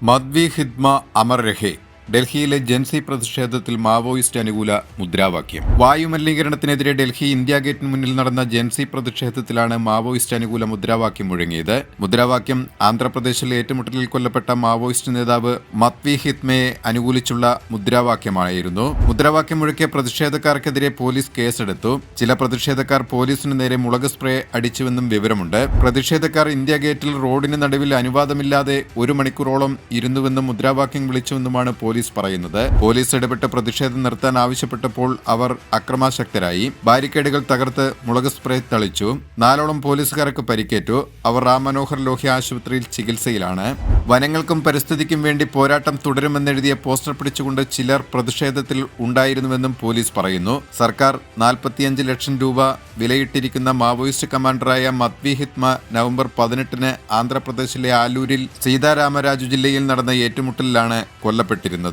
മദ്വി ഖിദ്മ അമർ രഹേ. ഡൽഹിയിലെ ജൻസി പ്രതിഷേധത്തിൽ മാവോയിസ്റ്റ് അനുകൂല മുദ്രാവാക്യം. വായുമലിനീകരണത്തിനെതിരെ ഡൽഹി ഇന്ത്യ ഗേറ്റിന് മുന്നിൽ നടന്ന ജൻസി പ്രതിഷേധത്തിലാണ് മാവോയിസ്റ്റ് അനുകൂല മുദ്രാവാക്യം മുഴങ്ങിയത്. മുദ്രാവാക്യം ആന്ധ്രാപ്രദേശിലെ ഏറ്റുമുട്ടലിൽ കൊല്ലപ്പെട്ട മാവോയിസ്റ്റ് നേതാവ് മദ്വി ഖിദ്മയെ അനുകൂലിച്ചുള്ള മുദ്രാവാക്യമായിരുന്നു. മുദ്രാവാക്യം മുഴക്കിയ പ്രതിഷേധക്കാർക്കെതിരെ പോലീസ് കേസെടുത്തു. ചില പ്രതിഷേധക്കാർ പോലീസിനു നേരെ മുളക് സ്പ്രേ അടിച്ചുവെന്നും വിവരമുണ്ട്. പ്രതിഷേധക്കാർ ഇന്ത്യ ഗേറ്റിൽ റോഡിന് നടുവിൽ അനുവാദമില്ലാതെ 1 മണിക്കൂറോളം ഇരുന്നുവെന്നും മുദ്രാവാക്യം വിളിച്ചുവെന്നുമാണ് പോലീസ് പറയുന്നത്. പോലീസ് ഇടപെട്ട് പ്രതിഷേധം നിർത്താൻ ആവശ്യപ്പെട്ടപ്പോൾ അവർ അക്രമാസക്തരായി. ബാരിക്കേഡുകൾ തകർത്ത് മുളക് സ്പ്രേ തളിച്ചു. 4ഓളം പോലീസുകാർക്ക് പരിക്കേറ്റു. അവർ റാം മനോഹർ ലോഹ്യ ആശുപത്രിയിൽ ചികിത്സയിലാണ്. വനങ്ങൾക്കും പരിസ്ഥിതിക്കും വേണ്ടി പോരാട്ടം തുടരുമെന്നെഴുതിയ പോസ്റ്റർ പിടിച്ചുകൊണ്ട് ചിലർ പ്രതിഷേധത്തിൽ ഉണ്ടായിരുന്നുവെന്നും പോലീസ് പറയുന്നു. സർക്കാർ 45 ലക്ഷം രൂപ വിലയിട്ടിരിക്കുന്ന മാവോയിസ്റ്റ് കമാൻഡറായ മദ്വി ഖിദ്മ നവംബർ 18-ന് ആന്ധ്രാപ്രദേശിലെ ആലൂരിൽ സീതാരാമരാജു ജില്ലയിൽ നടന്ന ഏറ്റുമുട്ടലിലാണ് കൊല്ലപ്പെട്ടിരുന്നത്.